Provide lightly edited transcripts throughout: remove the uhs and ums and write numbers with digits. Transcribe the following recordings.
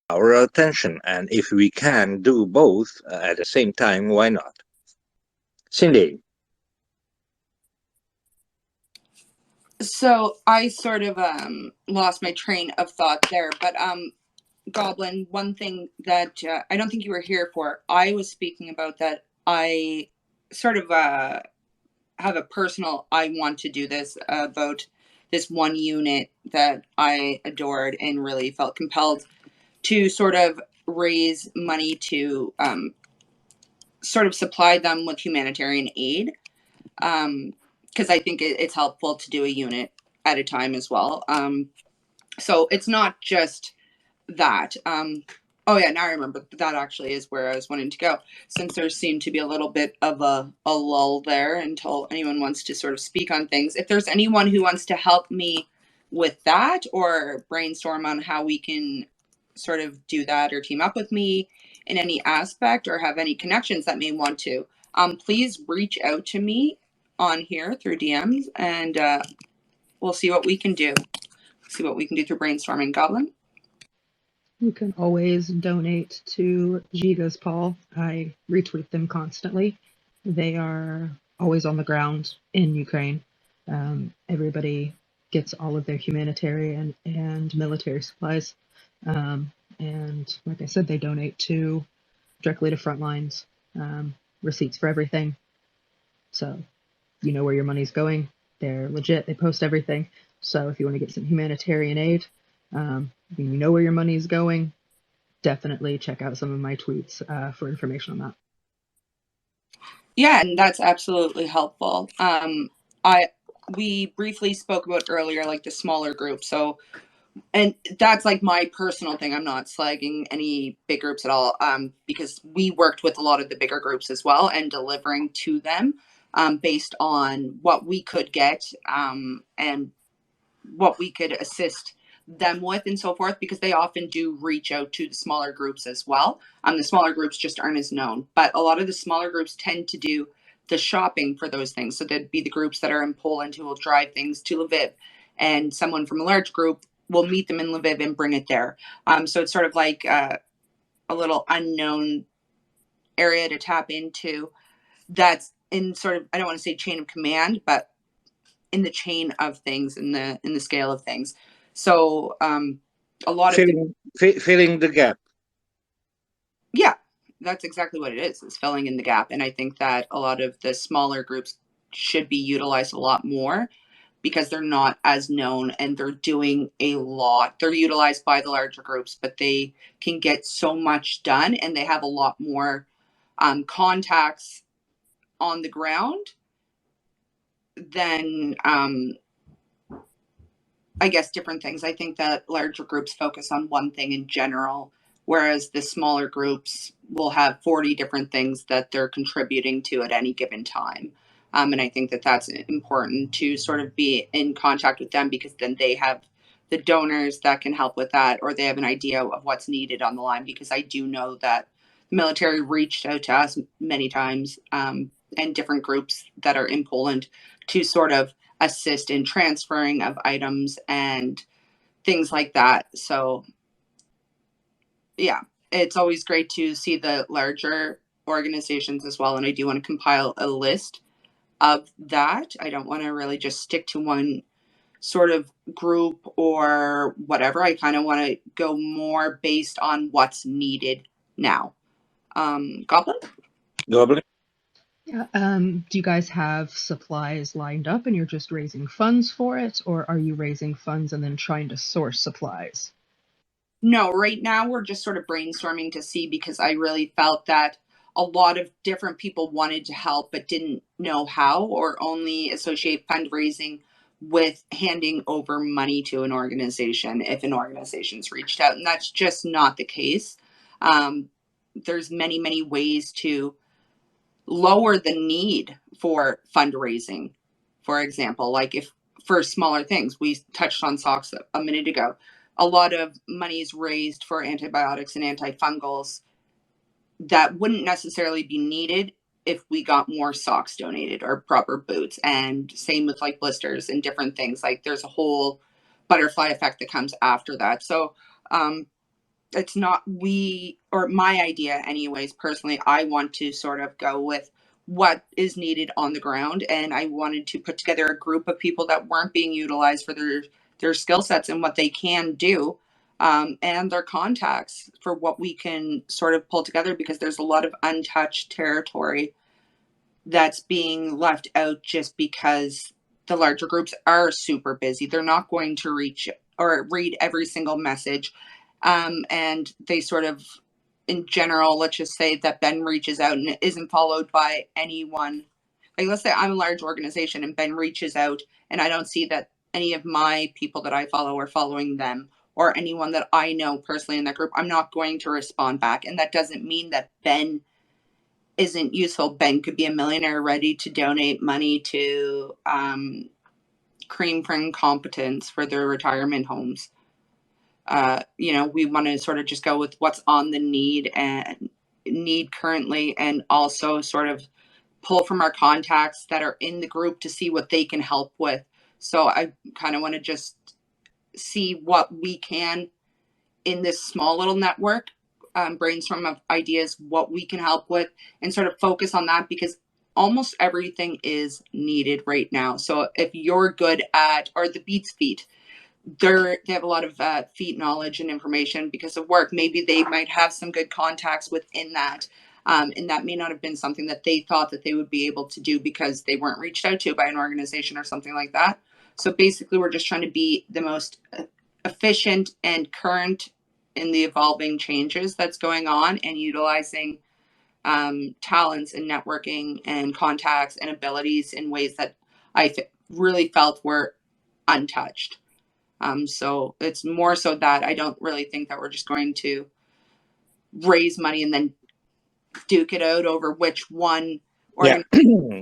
our attention. And if we can do both at the same time, why not? Cindy. So I sort of lost my train of thought there, but Goblin, one thing that I don't think you were here for, I was speaking about that I sort of have a personal, I want to do this about this one unit that I adored and really felt compelled to sort of raise money to sort of supply them with humanitarian aid. Because I think it's helpful to do a unit at a time as well. So it's not just that. Oh yeah, now I remember that actually is where I was wanting to go. Since there seemed to be a little bit of a lull there until anyone wants to sort of speak on things. If there's anyone who wants to help me with that or brainstorm on how we can sort of do that or team up with me in any aspect or have any connections that may want to, please reach out to me on here through DMs and we'll see what we can do. See what we can do through brainstorming. Goblin? You can always donate to Giga's Paul. I retweet them constantly. They are always on the ground in Ukraine. Everybody gets all of their humanitarian and military supplies. And like I said, they donate directly to Frontlines. Receipts for everything. So you know where your money's going. They're legit. They post everything. So if you want to get some humanitarian aid, you know where your money is going, definitely check out some of my tweets for information on that. Yeah, and that's absolutely helpful. We briefly spoke about earlier, like the smaller groups. So, and that's like my personal thing. I'm not slagging any big groups at all, because we worked with a lot of the bigger groups as well and delivering to them based on what we could get and what we could assist them with and so forth, because they often do reach out to the smaller groups as well. The smaller groups just aren't as known, but a lot of the smaller groups tend to do the shopping for those things. So there'd be the groups that are in Poland who will drive things to Lviv, and someone from a large group will meet them in Lviv and bring it there. So it's sort of like a little unknown area to tap into. That's in sort of, I don't want to say chain of command, but in the chain of things, in the scale of things. So a lot of filling the gap. Yeah, that's exactly what it is filling in the gap. And I think that a lot of the smaller groups should be utilized a lot more because they're not as known and they're doing a lot. They're utilized by the larger groups, but they can get so much done and they have a lot more contacts on the ground than I guess different things. I think that larger groups focus on one thing in general, whereas the smaller groups will have 40 different things that they're contributing to at any given time. And I think that that's important to sort of be in contact with them because then they have the donors that can help with that, or they have an idea of what's needed on the line. Because I do know that the military reached out to us many times and different groups that are in Poland to sort of assist in transferring of items and things like that. So yeah, it's always great to see the larger organizations as well. And I do want to compile a list of that. I don't want to really just stick to one sort of group or whatever. I kind of want to go more based on what's needed now. Goblin? Goblin? Yeah. Do you guys have supplies lined up and you're just raising funds for it, or are you raising funds and then trying to source supplies? No, right now we're just sort of brainstorming to see, because I really felt that a lot of different people wanted to help but didn't know how, or only associate fundraising with handing over money to an organization if an organization's reached out. And that's just not the case. There's many ways to lower the need for fundraising. For example, like if for smaller things, we touched on socks a minute ago. A lot of money is raised for antibiotics and antifungals that wouldn't necessarily be needed if we got more socks donated or proper boots. And same with like blisters and different things. Like there's a whole butterfly effect that comes after that. So it's not my idea anyways. Personally, I want to sort of go with what is needed on the ground, and I wanted to put together a group of people that weren't being utilized for their skill sets and what they can do, and their contacts for what we can sort of pull together, because there's a lot of untouched territory that's being left out just because the larger groups are super busy. They're not going to reach or read every single message. And they sort of, in general, let's just say that Ben reaches out and it isn't followed by anyone. Like, let's say I'm a large organization and Ben reaches out and I don't see that any of my people that I follow are following them, or anyone that I know personally in that group. I'm not going to respond back. And that doesn't mean that Ben isn't useful. Ben could be a millionaire ready to donate money to Cream for Incompetence for their retirement homes. We want to sort of just go with what's on the need currently, and also sort of pull from our contacts that are in the group to see what they can help with. So I kind of want to just see what we can in this small little network, brainstorm of ideas, what we can help with, and sort of focus on that, because almost everything is needed right now. So if you're good at, or the Beats Feet, they have a lot of feet knowledge and information because of work. Maybe they might have some good contacts within that. And that may not have been something that they thought that they would be able to do because they weren't reached out to by an organization or something like that. So basically, we're just trying to be the most efficient and current in the evolving changes that's going on, and utilizing talents and networking and contacts and abilities in ways that I really felt were untouched. So it's more so that I don't really think that we're just going to raise money and then duke it out over which one. Yeah,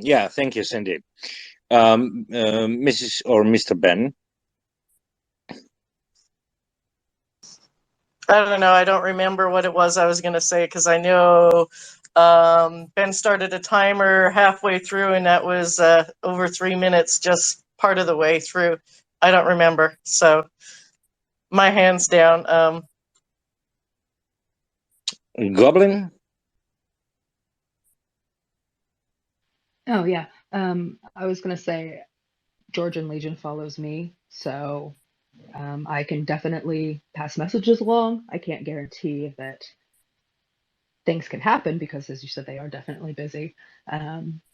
yeah. Thank you, Cindy. Mrs. or Mr. Ben. I don't know. I don't remember what it was I was going to say, because I know Ben started a timer halfway through, and that was over 3 minutes, just part of the way through. I don't remember. So my hand's down. Goblin? Oh, yeah. I was going to say Georgian Legion follows me, so I can definitely pass messages along. I can't guarantee that things can happen because, as you said, they are definitely busy.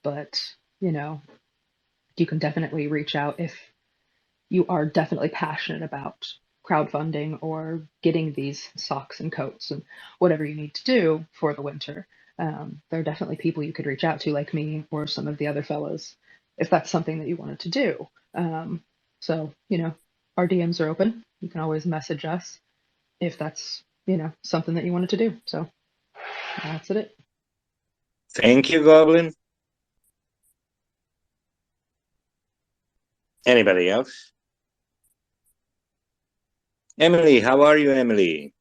But, you can definitely reach out if you are definitely passionate about crowdfunding or getting these socks and coats and whatever you need to do for the winter. There are definitely people you could reach out to, like me or some of the other fellows, if that's something that you wanted to do. So, our DMs are open. You can always message us if that's, something that you wanted to do. So that's it. Thank you, Goblin. Anybody else? Emily, how are you, Emily?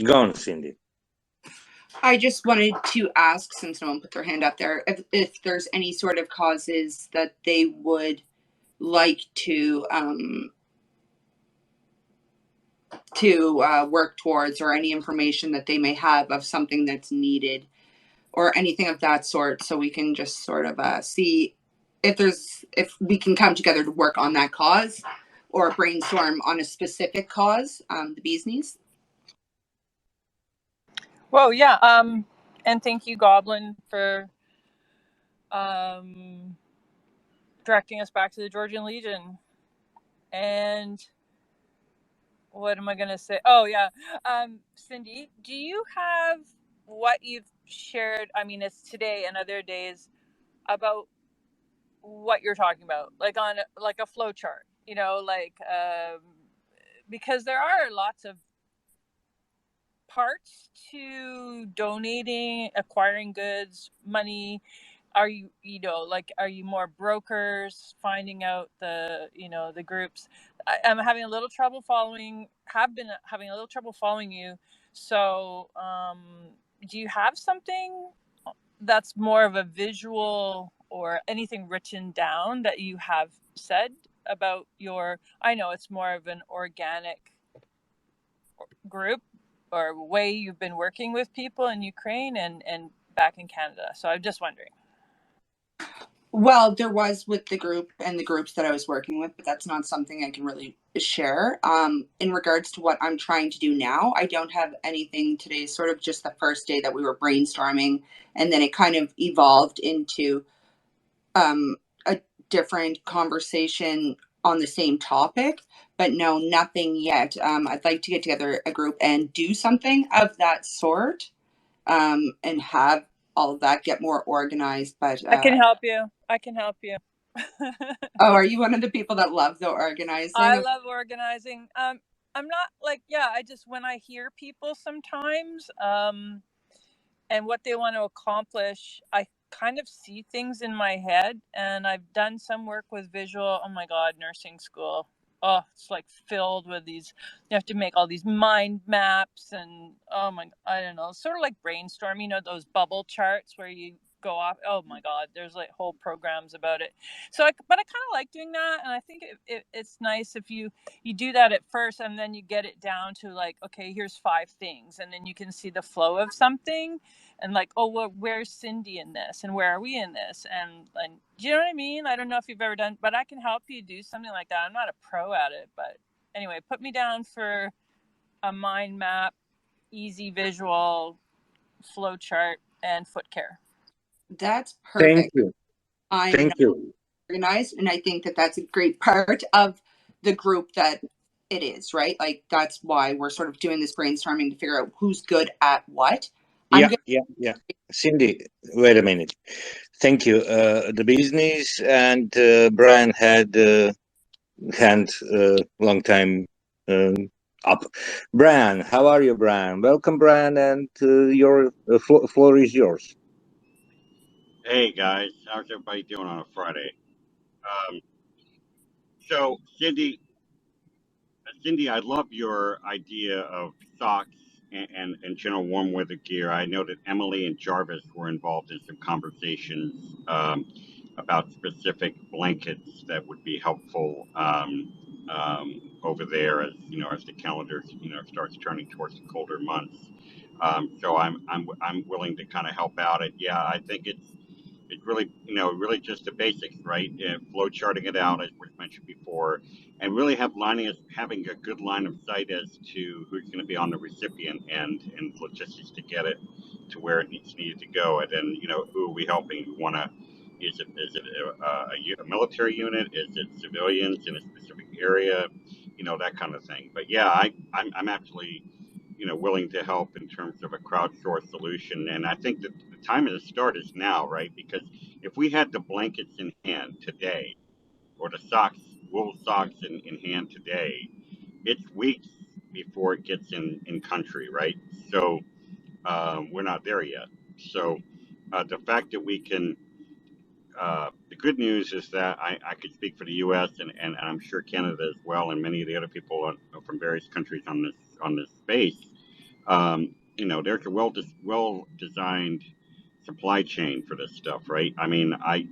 Go on, Cindy. I just wanted to ask, since no one put their hand up there, if there's any sort of causes that they would like to work towards, or any information that they may have of something that's needed, or anything of that sort, so we can just sort of see if we can come together to work on that cause, or brainstorm on a specific cause, the bee's knees. Well, yeah. And thank you, Goblin, for directing us back to the Georgian Legion. And what am I going to say? Oh, yeah. Cindy, do you have what you've shared? I mean, it's today and other days about what you're talking about, like on like a flow chart, because there are lots of parts to donating, acquiring goods, money. Are you more brokers, finding out the groups? I'm having a little trouble following you. So do you have something that's more of a visual, or anything written down that you have said about I know it's more of an organic group or way you've been working with people in Ukraine and back in Canada. So I'm just wondering. Well, there was with the group and the groups that I was working with, but that's not something I can really share. In regards to what I'm trying to do now, I don't have anything today. Sort of just the first day that we were brainstorming, and then it kind of evolved into a different conversation on the same topic. But no, nothing yet. I'd like to get together a group and do something of that sort, and have all of that get more organized. But I can help you. I can help you. oh, are you one of the people that love the organizing? I love organizing. I'm not like, yeah, I just, when I hear people sometimes, and what they want to accomplish, I kind of see things in my head, and I've done some work with visual. Oh my God, nursing school. Oh, it's like filled with these, you have to make all these mind maps and, oh my, I don't know, sort of like brainstorming, you know, those bubble charts where you go off. Oh my God, there's like whole programs about it. So, but I kind of like doing that. And I think it's nice if you do that at first and then you get it down to like, okay, here's 5 things. And then you can see the flow of something and like, oh, well, where's Cindy in this? And where are we in this? And do you know what I mean? I don't know if you've ever done, but I can help you do something like that. I'm not a pro at it, but anyway, put me down for a mind map, easy visual flow chart, and foot care. That's perfect. Thank you. I'm Thank not you. organized, and I think that that's a great part of the group that it is, right? Like that's why we're sort of doing this brainstorming to figure out who's good at what. Yeah, yeah. Cindy, wait a minute. Thank you. The business and Brian had hand long time up. Brian, how are you, Brian? Welcome, Brian, and your floor is yours. Hey guys, how's everybody doing on a Friday? So Cindy, I love your idea of socks and general warm weather gear. I know that Emily and Jarvis were involved in some conversations about specific blankets that would be helpful over there, as you know, as the calendar starts turning towards the colder months. So I'm willing to kind of help out. Yeah, I think it's really, really just the basics, right? Flow charting it out, as was mentioned before, and really having a good line of sight as to who's going to be on the recipient end and logistics to get it to where it needed to go. And then, who are we helping? Is it a military unit? Is it civilians in a specific area? That kind of thing. But yeah, I'm actually, willing to help in terms of a crowdsourced solution. And I think that the time of the start is now, right? Because if we had the blankets in hand today, or the wool socks in hand today, it's weeks before it gets in country, right? So we're not there yet. So the fact that we can, the good news is that I could speak for the U.S. and I'm sure Canada as well, and many of the other people from various countries on this space. There's a well designed supply chain for this stuff, right? I mean, I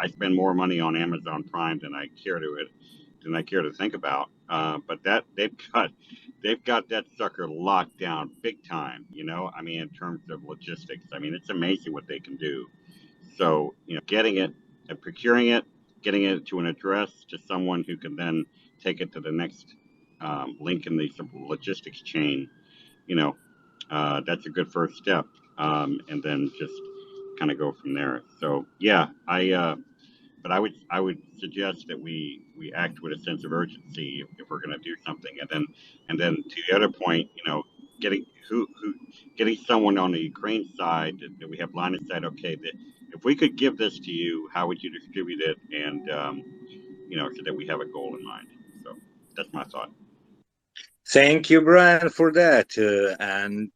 spend more money on Amazon Prime than I care to think about. But that they've got that sucker locked down big time. I mean, in terms of logistics, I mean, it's amazing what they can do. So, getting it and procuring it, getting it to an address to someone who can then take it to the next link in the logistics chain, that's a good first step. And then just kind of go from there. So yeah, but I would suggest that we act with a sense of urgency if we're going to do something. And then to the other point, getting getting someone on the Ukraine side that we have line of sight. Okay, that if we could give this to you, how would you distribute it? And so that we have a goal in mind. So that's my thought. Thank you, Brian, for that. And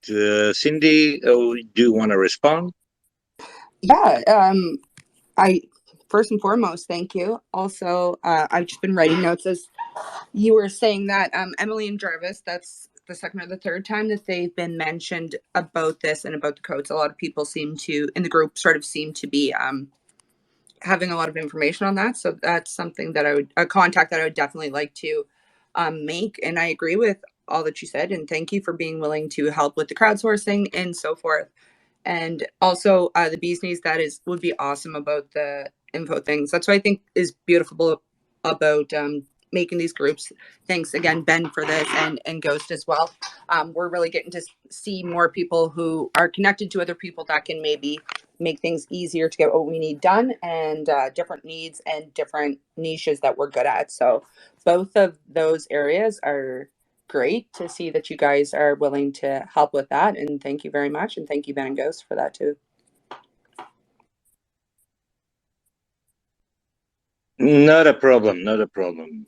Cindy, do you want to respond? Yeah. I first and foremost, thank you. Also, I've just been writing notes as you were saying that Emily and Jarvis, that's the second or the third time that they've been mentioned about this and about the codes. A lot of people in the group sort of seem to be having a lot of information on that. So that's something that a contact that I would definitely like to make. And I agree with all that you said, and thank you for being willing to help with the crowdsourcing and so forth. And also the bee's knees, would be awesome about the info things. That's what I think is beautiful about making these groups. Thanks again, Ben, for this, and Ghost as well. We're really getting to see more people who are connected to other people that can maybe make things easier to get what we need done, and different needs and different niches that we're good at. So both of those areas are great to see that you guys are willing to help with that, and thank you very much, and thank you, Ben and Ghost, for that too. Not a problem, not a problem.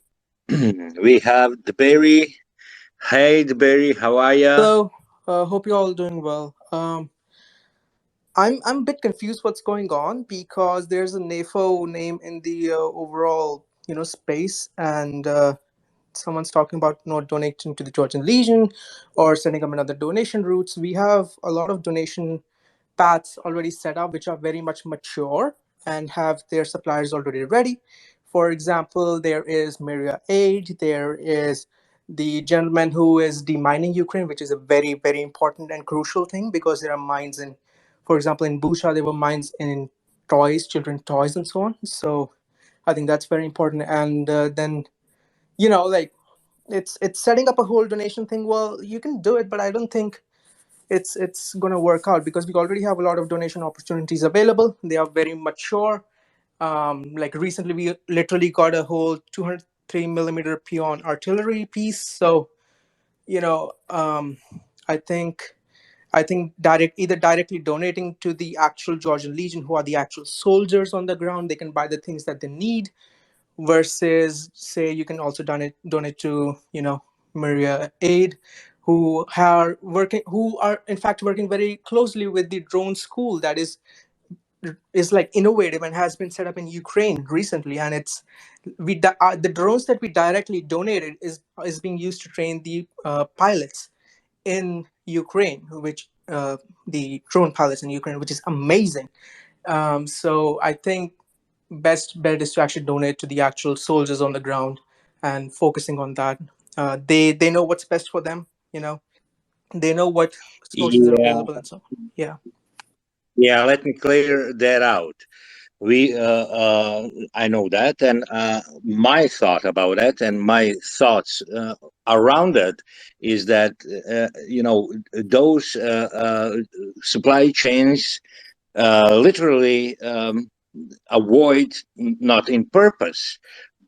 We have the Berry. Hey, the Berry, how are ya? Hello. Hope you're all doing well. I'm a bit confused what's going on because there's a NAFO name in the overall space, and someone's talking about not donating to the Georgian Legion or setting up another donation routes. We have a lot of donation paths already set up, which are very much mature and have their suppliers already ready. For example, there is Myria Aid, there is the gentleman who is demining Ukraine, which is a very, very important and crucial thing because there are mines in, for example, in Bucha, there were mines in toys, children's toys, and so on. So I think that's very important. And then, like it's setting up a whole donation thing. Well, you can do it, but I don't think it's going to work out because we already have a lot of donation opportunities available. They are very mature. Like recently, we literally got a whole 203 millimeter Pion artillery piece. So, I think either directly donating to the actual Georgian Legion, who are the actual soldiers on the ground, they can buy the things that they need, versus say you can also donate to Myria Aid, who are in fact working very closely with the drone school that is like innovative and has been set up in Ukraine recently, and the drones that we directly donated is being used to train the pilots in Ukraine, which the drone pilots in Ukraine, which is amazing. So I think best bet is to actually donate to the actual soldiers on the ground and focusing on that. They know what's best for them. They know what sources are available, and so Yeah, let me clear that out. I know that, and my thought about that, and my thoughts around it is that those supply chains literally avoid, not in purpose,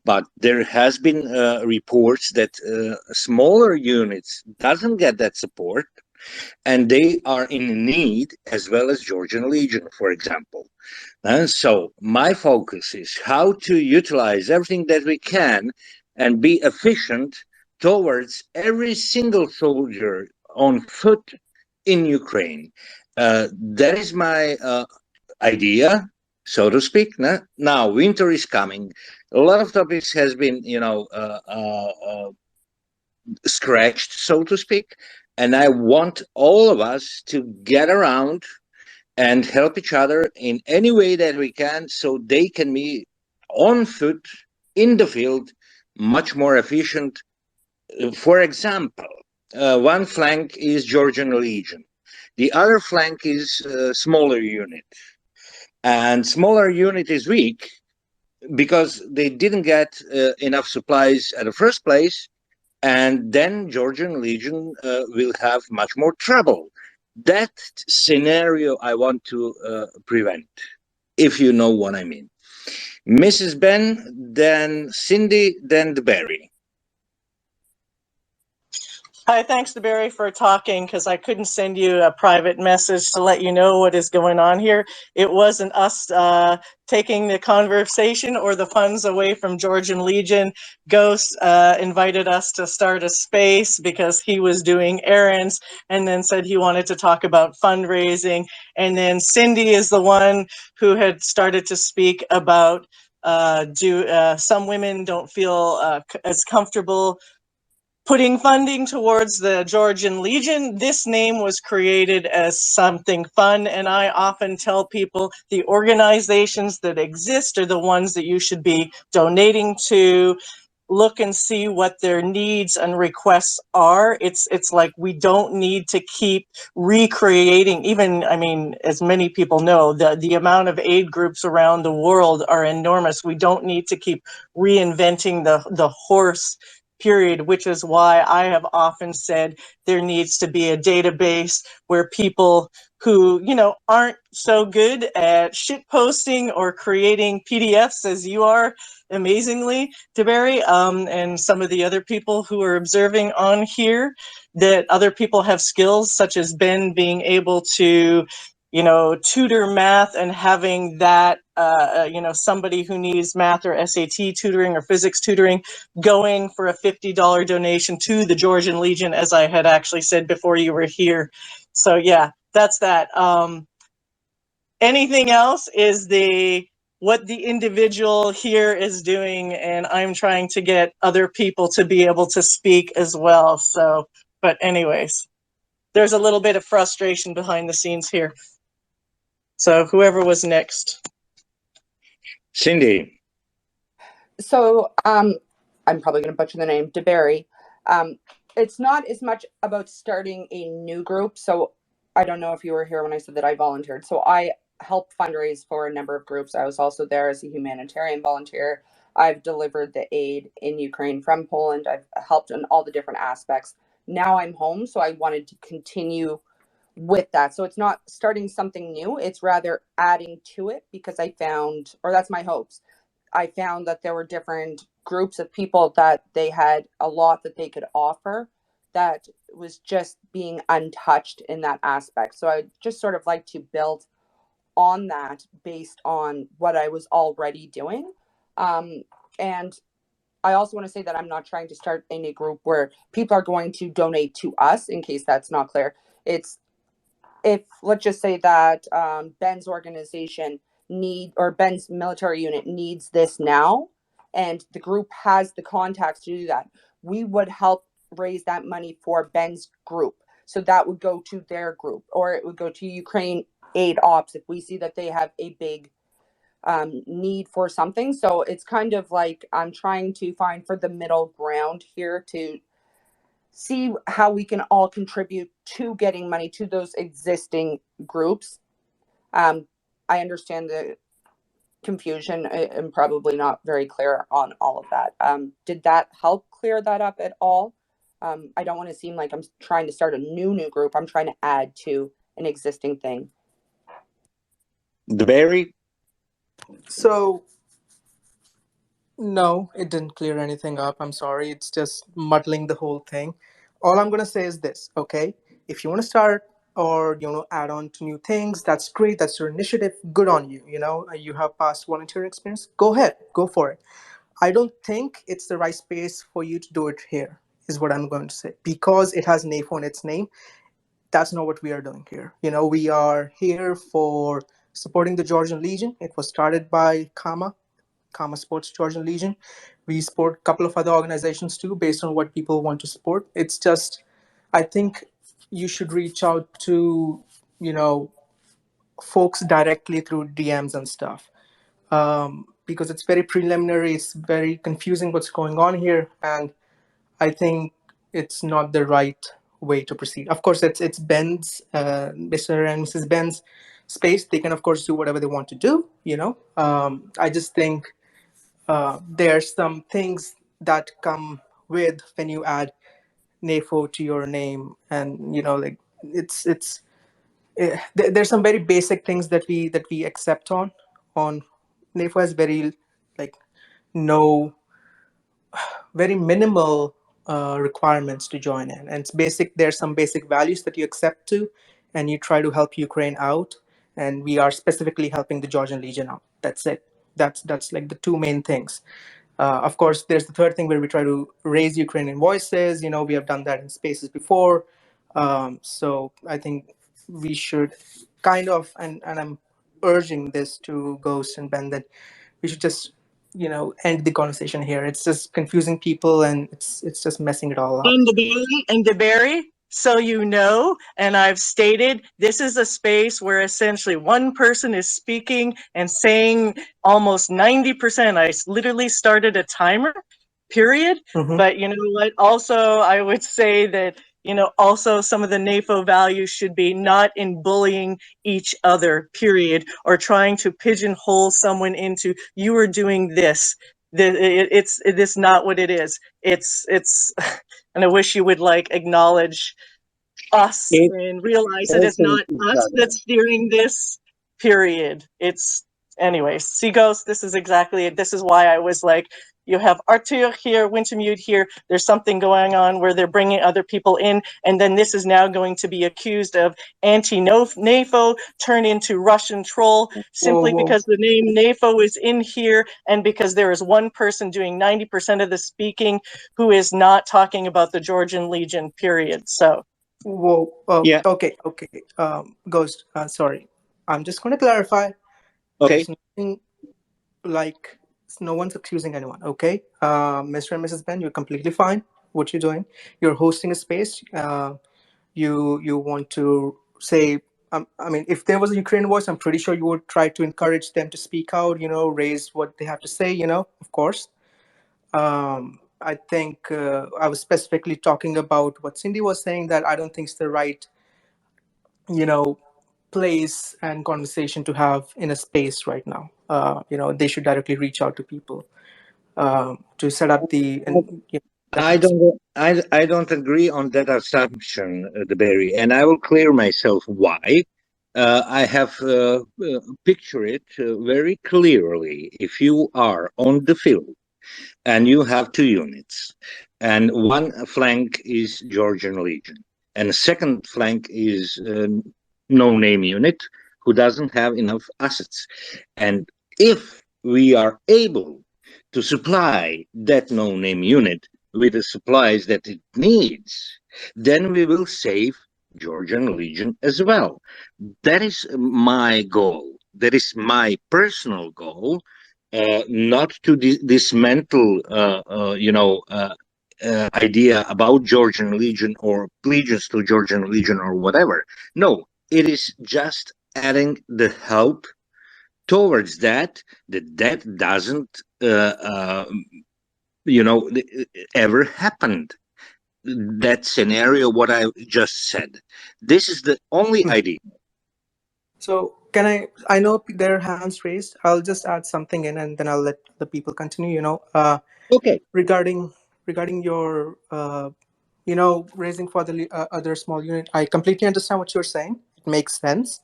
but there has been reports that smaller units doesn't get that support, and they are in need, as well as Georgian Legion, for example. And so my focus is how to utilize everything that we can and be efficient towards every single soldier on foot in Ukraine. That is my idea, so to speak. Now, winter is coming. A lot of topics has been, scratched, so to speak. And I want all of us to get around and help each other in any way that we can so they can be on foot in the field much more efficient. For example, one flank is Georgian Legion. The other flank is a smaller unit. And smaller unit is weak because they didn't get enough supplies at the first place. And then Georgian Legion will have much more trouble. That scenario I want to prevent, if you know what I mean. Mrs. Ben, then Cindy, then the Berry. Hi, thanks to Barry for talking, because I couldn't send you a private message to let you know what is going on here. It wasn't us taking the conversation or the funds away from Georgian Legion. Ghost invited us to start a space because he was doing errands, and then said he wanted to talk about fundraising. And then Cindy is the one who had started to speak about some women don't feel as comfortable putting funding towards the Georgian Legion. This name was created as something fun, and I often tell people the organizations that exist are the ones that you should be donating to. look and see what their needs and requests are. It's like we don't need to keep recreating, even, I mean, as many people know, the amount of aid groups around the world are enormous. We don't need to keep reinventing the horse, period, which is why I have often said there needs to be a database where people who, you know, aren't so good at shit posting or creating PDFs as you are, amazingly, DeBerry, and some of the other people who are observing on here, that other people have skills such as Ben being able to, you know, tutor math and having that, you know, somebody who needs math or SAT tutoring or physics tutoring going for a $50 donation to the Georgian Legion, as I had actually said before you were here. So yeah, that's that. Anything else is what the individual here is doing, and I'm trying to get other people to be able to speak as well. So, but anyways, there's a little bit of frustration behind the scenes here. So whoever was next. Cindy. So I'm probably going to butcher the name, DeBerry. It's not as much about starting a new group. So I don't know if you were here when I said that I volunteered. So I helped fundraise for a number of groups. I was also there as a humanitarian volunteer. I've delivered the aid in Ukraine from Poland. I've helped in all the different aspects. Now I'm home, so I wanted to continue with that. So it's not starting something new. It's rather adding to it, because I found, or that's my hopes, I found that there were different groups of people that they had a lot that they could offer that was just being untouched in that aspect. So I just sort of like to build on that based on what I was already doing. And I also want to say that I'm not trying to start any group where people are going to donate to us, in case that's not clear. It's, if let's just say that Ben's organization or Ben's military unit needs this now, and the group has the contacts to do that, we would help raise that money for Ben's group. So that would go to their group, or it would go to Ukraine Aid Ops if we see that they have a big need for something. So it's kind of like I'm trying to find for the middle ground here to see how we can all contribute to getting money to those existing groups. I understand the confusion and probably not very clear on all of that. Did that help clear that up at all? I don't want to seem like I'm trying to start a new group. I'm trying to add to an existing thing. DeBerry? So, no, it didn't clear anything up. I'm sorry. It's just muddling the whole thing. All I'm going to say is this, okay? If you want to start or, add on to new things, that's great. That's your initiative. Good on you. You have past volunteer experience. Go ahead. Go for it. I don't think it's the right space for you to do it here, is what I'm going to say. Because it has NAFO in its name, that's not what we are doing here. We are here for supporting the Georgian Legion. It was started by Kama Sports Georgian Legion. We support a couple of other organizations too, based on what people want to support. It's just, I think you should reach out to, folks directly through DMs and stuff. Because it's very preliminary, it's very confusing what's going on here, and I think it's not the right way to proceed. Of course, it's Ben's, Mr. and Mrs. Ben's space. They can, of course, do whatever they want to do, I just think there's some things that come with when you add NAFO to your name, and like there's some very basic things that we accept on NAFO has very very minimal requirements to join in, and it's basic. There's some basic values that you accept to, and you try to help Ukraine out, and we are specifically helping the Georgian Legion out. That's it. That's like the two main things. Of course, there's the third thing where we try to raise Ukrainian voices. We have done that in spaces before. So I think we should kind of, and I'm urging this to Ghost and Ben, that we should just, end the conversation here. It's just confusing people, and it's just messing it all up. And DeBerry, so and I've stated, this is a space where essentially one person is speaking and saying almost 90%. I literally started a timer period. Mhm. But you know what? Also, I would say that, you know, also some of the NAFO values should be not in bullying each other, period, or trying to pigeonhole someone into, you are doing this. It's not what it is. It's, and I wish you would like acknowledge us It and realize that it's cancels not each us other. that's steering this, period. It's, anyways, Seaghost, this is exactly it. This is why I was like, you have Arthur here, Wintermute here. There's something going on where they're bringing other people in, and then this is now going to be accused of anti-NAFO, turn into Russian troll, simply Whoa. because the name NAFO is in here, and because there is one person doing 90% of the speaking who is not talking about the Georgian Legion, period. So, Whoa. Yeah. Okay. Ghost. Sorry. I'm just going to clarify. Okay. There's nothing like, no one's accusing anyone. Okay. Mr. and Mrs. Ben, you're completely fine. What you're doing, you're hosting a space. You want to say. I mean, if there was a Ukrainian voice, I'm pretty sure you would try to encourage them to speak out. You know, raise what they have to say. You know, of course. I think I was specifically talking about what Cindy was saying, that I don't think it's the right, you know, place and conversation to have in a space right now. You know, they should directly reach out to people to set up the and that I kind of stuff. don't. I don't agree on that assumption, DeBerry, and I will clear myself why. I have picture it very clearly. If you are on the field and you have two units, and one flank is Georgian Legion, and the second flank is no-name unit who doesn't have enough assets, and if we are able to supply that no-name unit with the supplies that it needs, then we will save Georgian Legion as well. That is my goal. That is my personal goal, not to dismantle, idea about Georgian Legion or allegiance to Georgian Legion or whatever. No, it is just adding the help towards that doesn't ever happened, that scenario what I just said. This is the only idea. So can I know there are hands raised. I'll just add something in, and then I'll let the people continue. You know, Okay. regarding your you know, raising for the other small unit, I completely understand what you're saying. It makes sense.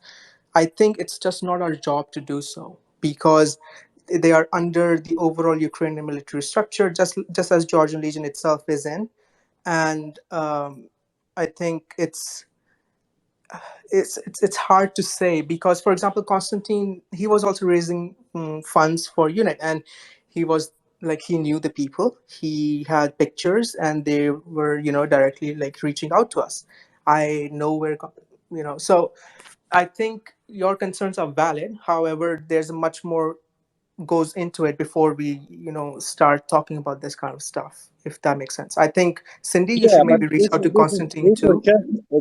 I think it's just not our job to do so, because they are under the overall Ukrainian military structure, just as Georgian Legion itself is in. And I think it's hard to say, because, for example, Konstantin, he was also raising funds for unit, and he was like, he knew the people, he had pictures, and they were, you know, directly like reaching out to us. I know where, you know, so I think your concerns are valid. However, there's much more goes into it before we, you know, start talking about this kind of stuff, if that makes sense. I think, Cindy, you Yeah, should but maybe reach out to Konstantin too.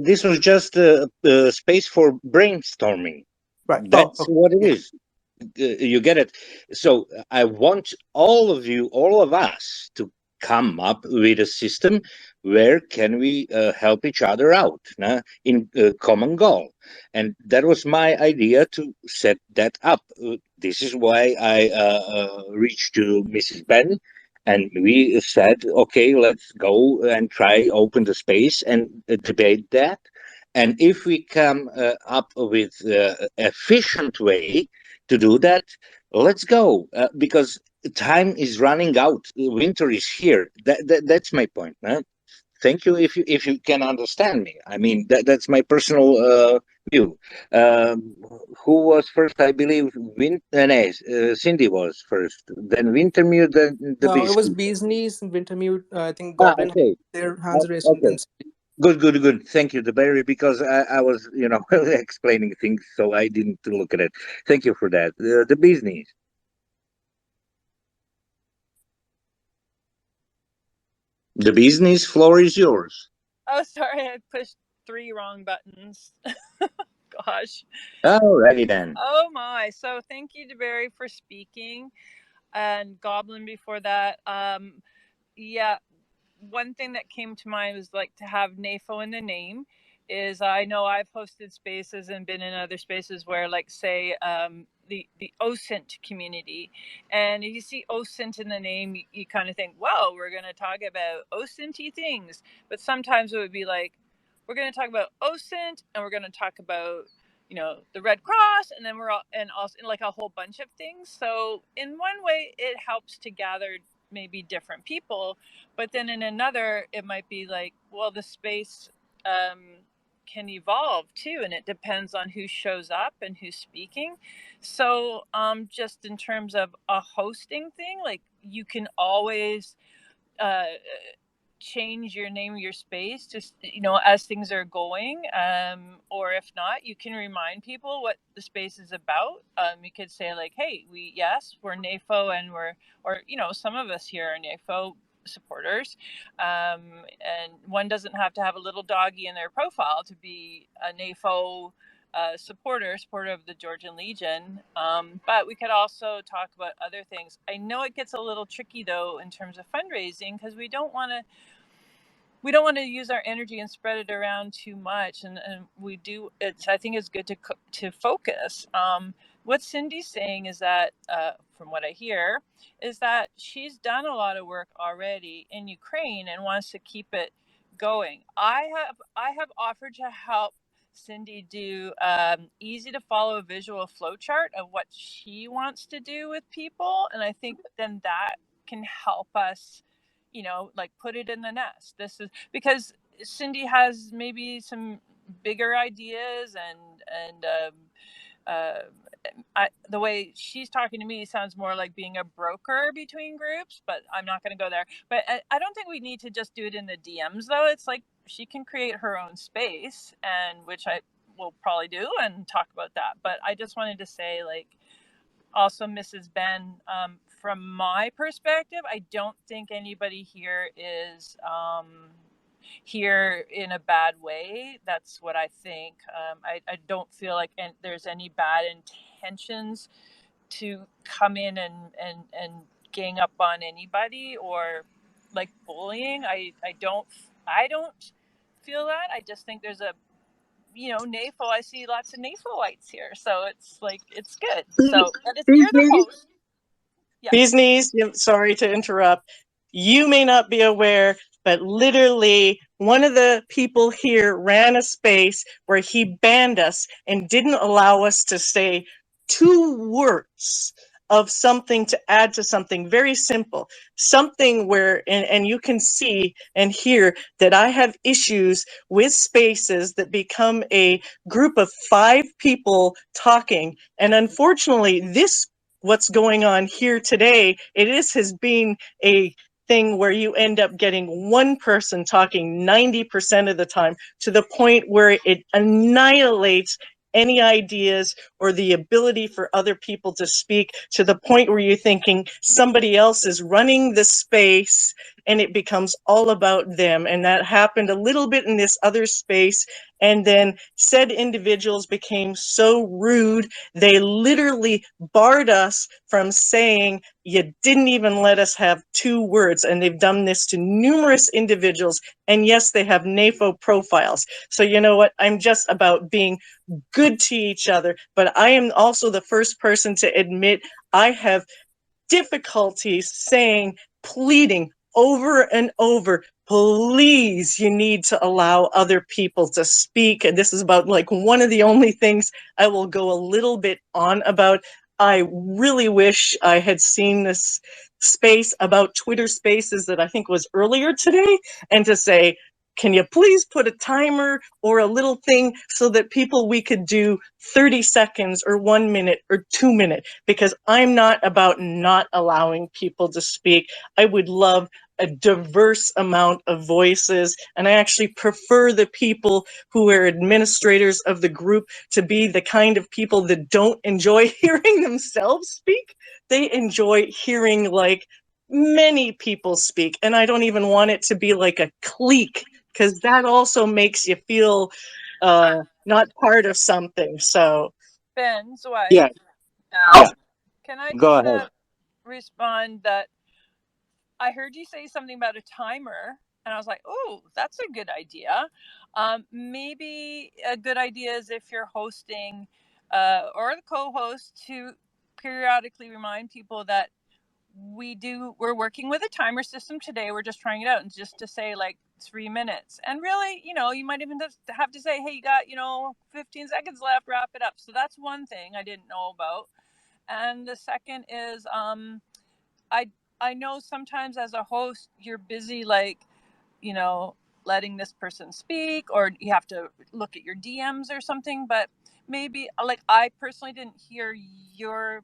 this was just a space for brainstorming. Right. That's Okay. what it Yeah. is. You get it. So I want all of you, all of us, to come up with a system where can we help each other out in common goal. And that was my idea to set that up. This is why I reached to Mrs. Ben, and we said, okay, let's go and try open the space and debate that. And if we come up with efficient way to do that, let's go, because time is running out. Winter is here. That's my point. Thank you if you can understand me. I mean, that's my personal view. Who was first? I believe Cindy was first. Then Wintermute. Then the No, it was Beast. Bee's Knees and Wintermute. I think Goblin had Okay. their hands raised. Okay. Good. Thank you, DeBerry, because I was, explaining things, so I didn't look at it. Thank you for that. The business. The business floor is yours. Oh, sorry, I pushed 3 wrong buttons. Gosh. Alrighty then. Oh my. So thank you to Barry for speaking, and Goblin before that. yeah, one thing that came to mind was like to have NAFO in the name. Is I know I've hosted spaces and been in other spaces where, like, say, the OSINT community, and if you see OSINT in the name, you kind of think, well, we're going to talk about OSINT-y things, but sometimes it would be like, we're going to talk about OSINT, and we're going to talk about, you know, the Red Cross, and then we're all, and also like a whole bunch of things. So in one way, it helps to gather maybe different people, but then in another, it might be like, well, the space can evolve too, and it depends on who shows up and who's speaking. So just in terms of a hosting thing, like, you can always change your name of your space, just, you know, as things are going, or if not, you can remind people what the space is about. You could say like, hey, we're NAFO, and or you know, some of us here are NAFO supporters, and one doesn't have to have a little doggy in their profile to be a NAFO supporter of the Georgian Legion, but we could also talk about other things. I know it gets a little tricky though in terms of fundraising, because we don't want to use our energy and spread it around too much, and we do. I think it's good to focus. What Cindy's saying is that, from what I hear, is that she's done a lot of work already in Ukraine and wants to keep it going. I have offered to help Cindy do easy to follow visual flowchart of what she wants to do with people, and I think then that can help us, you know, like, put it in the nest. This is because Cindy has maybe some bigger ideas, and the way she's talking to me sounds more like being a broker between groups, but I'm not going to go there. But I don't think we need to just do it in the DMs though. It's like, she can create her own space, and which I will probably do, and talk about that. But I just wanted to say, like, also, Mrs. Ben, from my perspective, I don't think anybody here is here in a bad way. That's what I think. I don't feel like there's any bad intentions to come in and gang up on anybody, or like bullying. I don't feel that. I just think there's a, you know, NAFO. I see lots of NAFOites here, so it's like, it's good. So, and you're the host. Yeah. Bees knees, sorry to interrupt. You may not be aware, but literally one of the people here ran a space where he banned us and didn't allow us to say 2 words of something to add to something very simple, something where, and you can see and hear that I have issues with spaces that become a group of 5 people talking. And unfortunately, what's going on here today, has been a thing where you end up getting one person talking 90% of the time, to the point where it annihilates any ideas or the ability for other people to speak, to the point where you're thinking somebody else is running the space and it becomes all about them. And that happened a little bit in this other space. And then said individuals became so rude, they literally barred us from saying, you didn't even let us have 2 words. And they've done this to numerous individuals. And yes, they have NAFO profiles. So you know what? I'm just about being good to each other. But I am also the first person to admit I have difficulties saying, pleading over and over, please, you need to allow other people to speak. And this is about like one of the only things I will go a little bit on about. I really wish I had seen this space about Twitter Spaces that I think was earlier today, and to say, can you please put a timer or a little thing so that we could do 30 seconds or 1 minute or 2 minutes, because I'm not about not allowing people to speak. I would love a diverse amount of voices, and I actually prefer the people who are administrators of the group to be the kind of people that don't enjoy hearing themselves speak. They enjoy hearing like many people speak, and I don't even want it to be like a clique, because that also makes you feel not part of something. So Ben's wife. Yeah. Can I Go just ahead. respond that I heard you say something about a timer, and I was like, oh, that's a good idea. Maybe a good idea is if you're hosting or the co-host to periodically remind people that we're working with a timer system today. We're just trying it out, and just to say like 3 minutes. And really, you might even have to say, hey, you got, 15 seconds left, wrap it up. So that's one thing I didn't know about. And the second is, I know sometimes as a host, you're busy, like, letting this person speak, or you have to look at your DMs or something. But maybe, like, I personally didn't hear your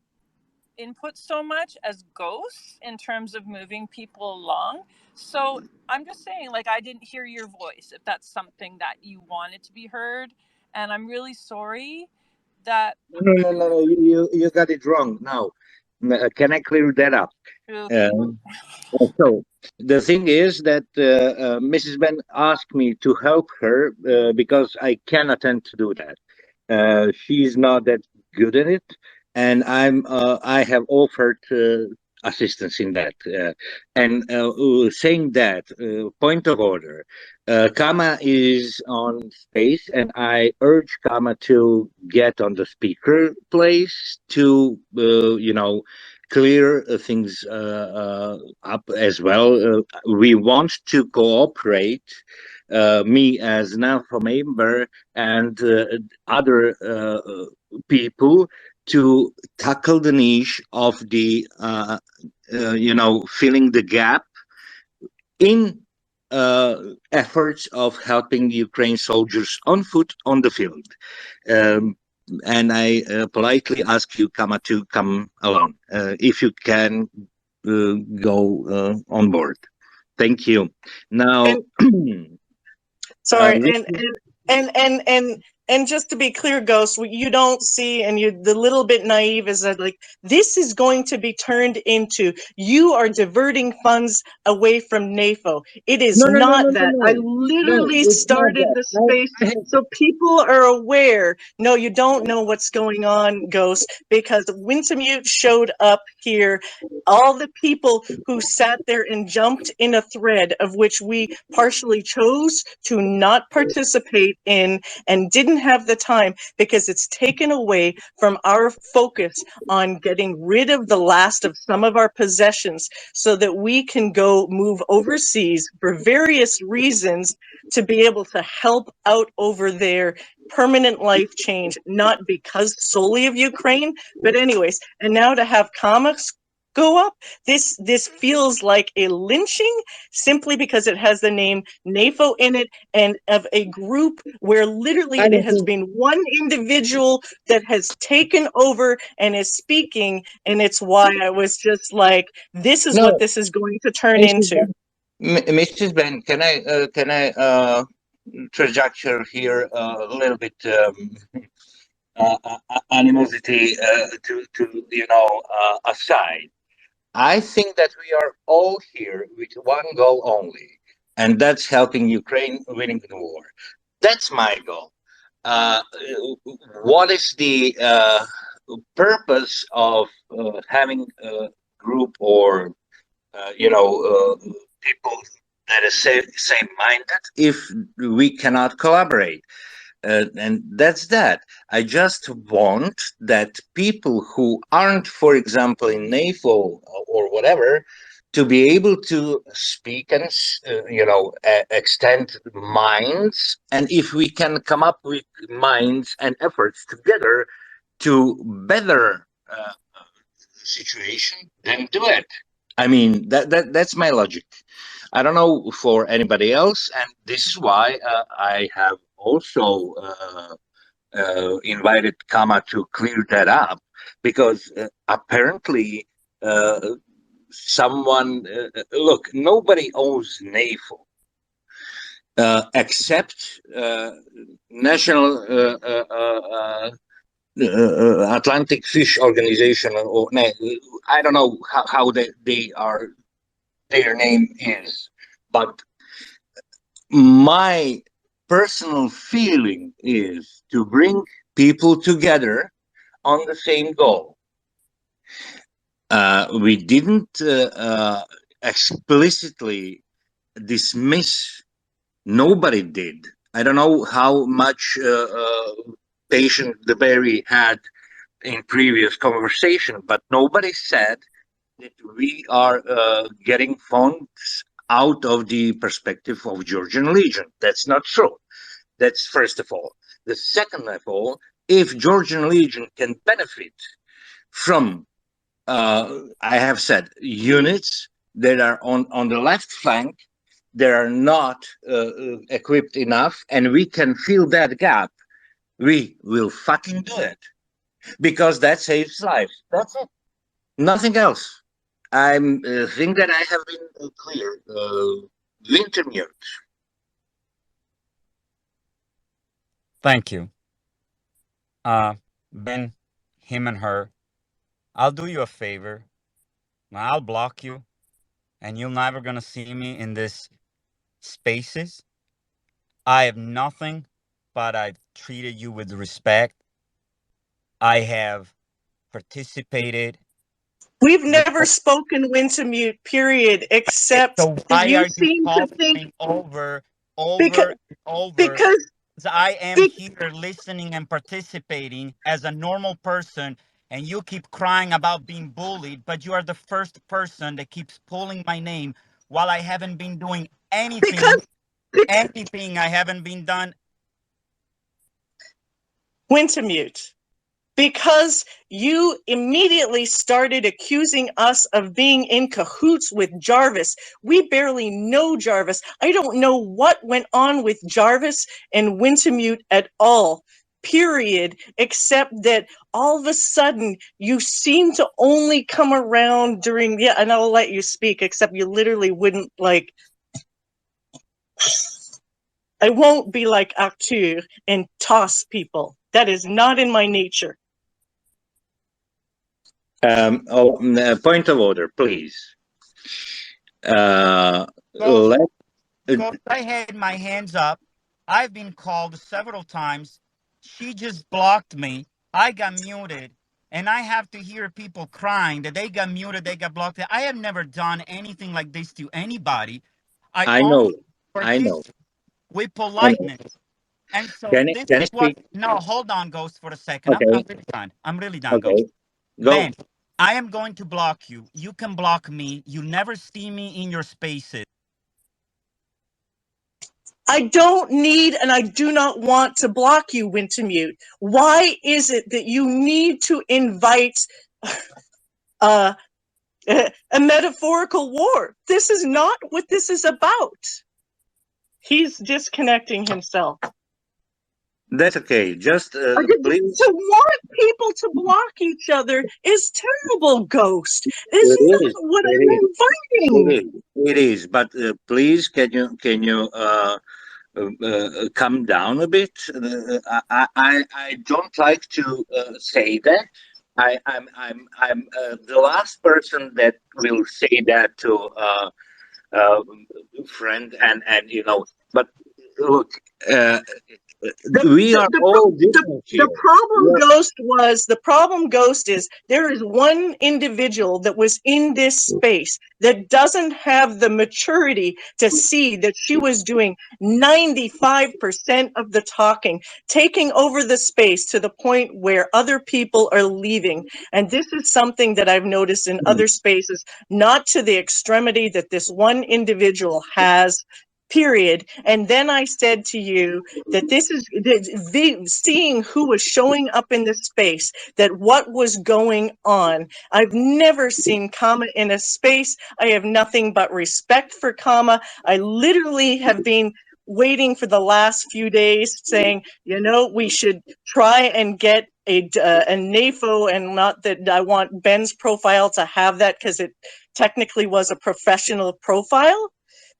input so much as ghosts in terms of moving people along. So I'm just saying, like, I didn't hear your voice, if that's something that you wanted to be heard. And I'm really sorry that. No. You got it wrong. Now, can I clear that up? Okay. So the thing is that Mrs. Ben asked me to help her because I can attend to do that. She's not that good at it, and I have offered assistance in that. And saying that, point of order, Kama is on space, and I urge Kama to get on the speaker place to clear things up as well. We want to cooperate, me as an alpha member and other people, to tackle the niche of the filling the gap in efforts of helping Ukraine soldiers on foot on the field. And I politely ask you, Kama, to come along if you can go on board. Thank you. Now, Sorry, and just to be clear, Ghost, what you don't see, and you're the little bit naive, is that, like, this is going to be turned into, you are diverting funds away from NAFO. It is not that. I literally started the space so people are aware. No, you don't know what's going on, Ghost, because Wintermute showed up here. All the people who sat there and jumped in a thread of which we partially chose to not participate in and didn't have the time, because it's taken away from our focus on getting rid of the last of some of our possessions so that we can go move overseas for various reasons to be able to help out over there, permanent life change, not because solely of Ukraine, but anyways. And now to have comics go up, this feels like a lynching simply because it has the name NAFO in it, and of a group where literally it has been one individual that has taken over and is speaking, and it's why I was just like, this is what this is going to turn into. Mrs. Ben, can I trajectory here a little bit animosity aside? I think that we are all here with one goal only, and that's helping Ukraine winning the war. That's my goal. What is the purpose of having a group or people that are same-minded if we cannot collaborate? And that's that. I just want that people who aren't, for example, in NAFO or whatever, to be able to speak and extend minds. And if we can come up with minds and efforts together to better the situation, then do it. I mean, that's my logic. I don't know for anybody else, and this is why I have also invited Kama to clear that up, because apparently someone look, nobody owns NAFO except National Atlantic Fish Organization, or I don't know how they are, their name is, but my personal feeling is to bring people together on the same goal. We didn't explicitly dismiss. Nobody did. I don't know how much patient DeBerry had in previous conversation, but nobody said that we are getting funds out of the perspective of Georgian Legion. That's not true. That's first of all. The second of all, if Georgian Legion can benefit from, I have said, units that are on the left flank, that are not equipped enough, and we can fill that gap, we will fucking do it, because that saves lives. That's it. Nothing else. I think that I have been clear. Wintermute. Thank you. Ben, him and her, I'll do you a favor. I'll block you, and you're never gonna see me in this spaces. I have nothing, but I've treated you with respect. I have participated. We've never spoken Wintermute, period, except So that why you are you seem to think talking over because and over? because I am be- here listening and participating as a normal person, and you keep crying about being bullied, but you are the first person that keeps pulling my name while I haven't been doing anything. because Anything I haven't been done. Wintermute. Because you immediately started accusing us of being in cahoots with Jarvis. We barely know Jarvis. I don't know what went on with Jarvis and Wintermute at all, period, except that all of a sudden you seem to only come around during, yeah, and I'll let you speak, except you literally wouldn't, like, I won't be like Arthur and toss people. That is not in my nature. Point of order, please. Ghost, Let I had my hands up. I've been called several times. She just blocked me. I got muted. And I have to hear people crying that they got muted, they got blocked. I have never done anything like this to anybody. I know. I know. Participate with I know. politeness. And so Can this I is what. speak? No, hold on, Ghost, for a second. I'm Okay. really done. I'm really done, Okay. Ghost. Go. Ben, I am going to block you. You can block me. You never see me in your spaces. I don't need and I do not want to block you, Wintermute. Why is it that you need to invite a metaphorical war? This is not what this is about. He's disconnecting himself. That's okay. Just please. To want people to block each other is terrible, Ghost. This It is is. not what It I'm is. inviting. It is. But please, can you come down a bit? I don't like to say that. I'm the last person that will say that to uh, friend, and you know. But look, we are all different here. The problem, Ghost, is there is one individual that was in this space that doesn't have the maturity to see that she was doing 95% of the talking, taking over the space to the point where other people are leaving. And this is something that I've noticed in other spaces, not to the extremity that this one individual has, period. And then I said to you that this is seeing who was showing up in the space, that what was going on. I've never seen Kama in a space. I have nothing but respect for Kama. I literally have been waiting for the last few days saying, you know, we should try and get a NAFO, and not that I want Ben's profile to have that because it technically was a professional profile.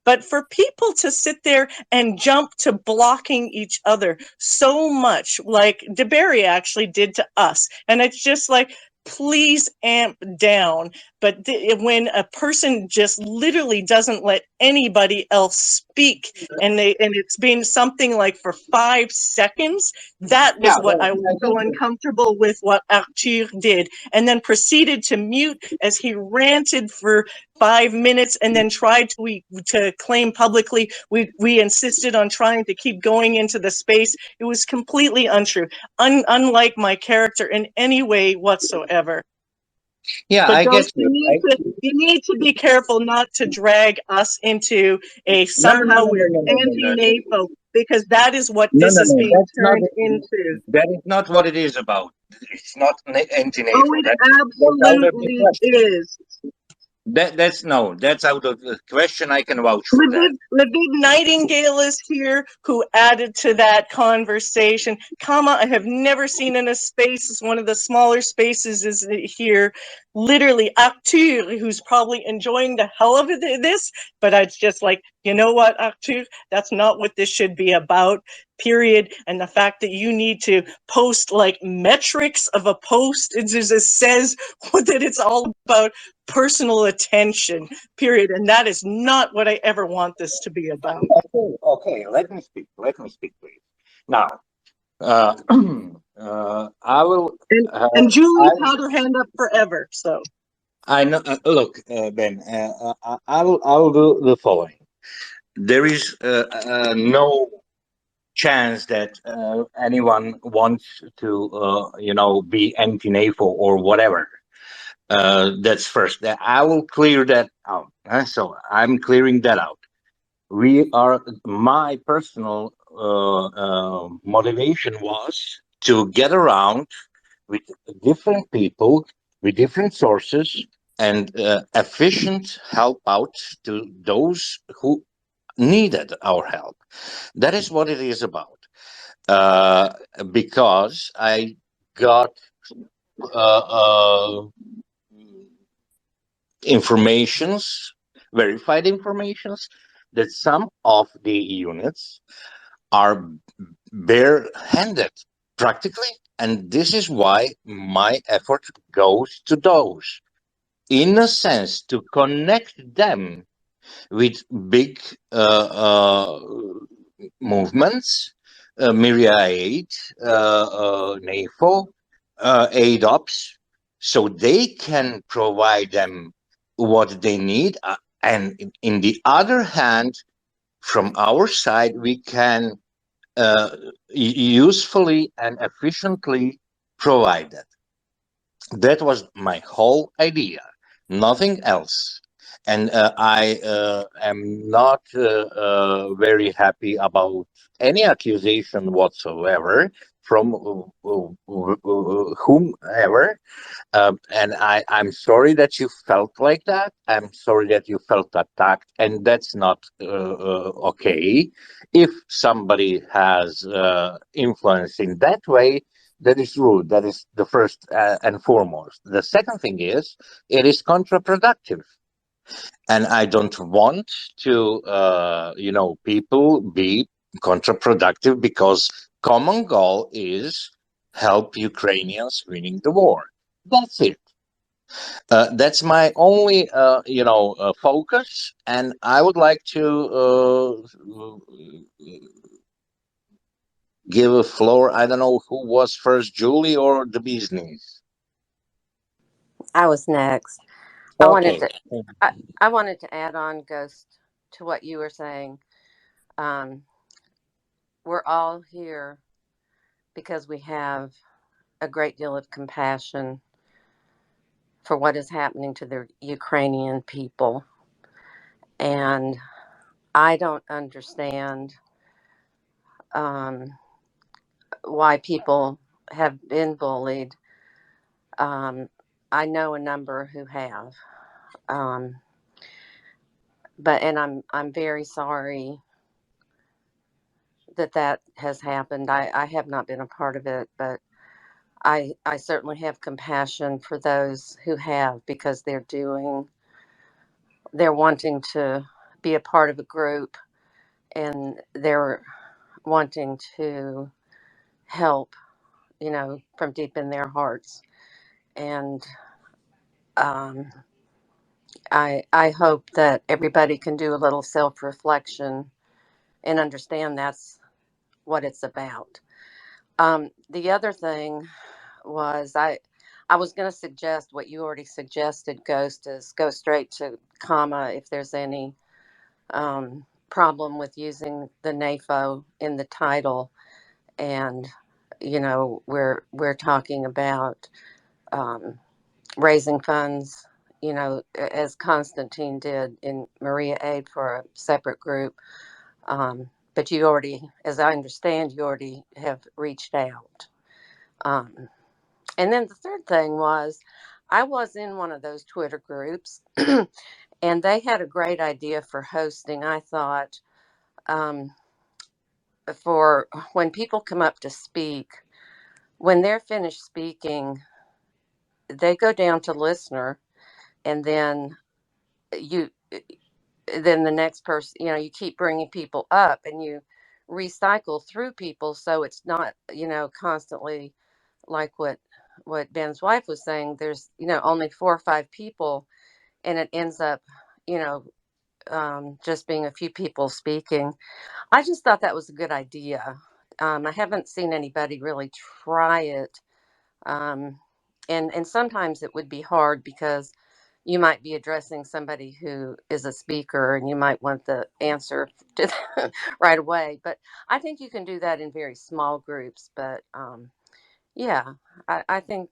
But for people to sit there and jump to blocking each other so much, like DeBerry actually did to us, and it's just like, please amp down. but when a person just literally doesn't let anybody else speak, and it's been something like for 5 seconds, that was what I was so uncomfortable with what Arthur did, and then proceeded to mute as he ranted for 5 minutes and then tried to claim publicly we insisted on trying to keep going into the space. It was completely untrue, unlike my character in any way whatsoever. Yeah, But I Ghost, get you. you need to be careful not to drag us into a somehow we're anti-NAFO, because that is what this is being That's not turned into. that is not what it is about. It's not anti-NATO. Oh, it absolutely is. That's out of the question. I can vouch for that. Lviv Nightingale is here, who added to that conversation. Kama, I have never seen in a space, it's one of the smaller spaces is here. Literally, Arthur, who's probably enjoying the hell of this, but it's just like, you know what, Arthur, that's not what this should be about, period. And the fact that you need to post like metrics of a post, it just says that it's all about personal attention, period. And that is not what I ever want this to be about. Okay, let me speak, please. Now, I will. And Julie's had her hand up forever, so. I know. Look, Ben, I will do the following. There is no chance that anyone wants to, be anti-NATO or whatever. That's first. I will clear that out. So I'm clearing that out. My personal motivation was to get around with different people, with different sources, and efficient help out to those who needed our help. That is what it is about. Because I got verified informations, that some of the units are bare-handed practically, and this is why my effort goes to those, in a sense, to connect them with big movements, Myriad, NAFO, ADOPS, so they can provide them what they need. And in the other hand, from our side, we can usefully and efficiently provide that. That was my whole idea, nothing else. And I am not very happy about any accusation whatsoever from whomever. And I'm sorry that you felt like that. I'm sorry that you felt attacked, and that's not okay. If somebody has influence in that way, that is rude. That is the first and foremost. The second thing is, it is counterproductive. And I don't want to, people be counterproductive, because common goal is help Ukrainians winning the war. That's it. That's my only, focus, and I would like to give a floor. I don't know who was first, Julie or the business. I was next. Okay. I wanted to add on, Ghost, to what you were saying. We're all here because we have a great deal of compassion for what is happening to the Ukrainian people. And I don't understand why people have been bullied. I know a number who have. And I'm very sorry that has happened. I have not been a part of it, but I certainly have compassion for those who have, because they're wanting to be a part of a group, and they're wanting to help, from deep in their hearts. And I hope that everybody can do a little self-reflection and understand that's what it's about. The other thing was I was going to suggest what you already suggested, Ghost, is go straight to comma if there's any problem with using the NAFO in the title. And we're talking about raising funds, as Constantine did in Maria Aid for a separate group. But you already, as I understand, you already have reached out. And then the third thing was, I was in one of those Twitter groups, and they had a great idea for hosting. I thought, for when people come up to speak, when they're finished speaking, they go down to listener, and then the next person, you keep bringing people up, and you recycle through people, so it's not, constantly like what Ben's wife was saying. There's only 4 or 5 people, and it ends up just being a few people speaking. I just thought that was a good idea. I haven't seen anybody really try it. And sometimes it would be hard because you might be addressing somebody who is a speaker and you might want the answer to right away. But I think you can do that in very small groups. But yeah, I think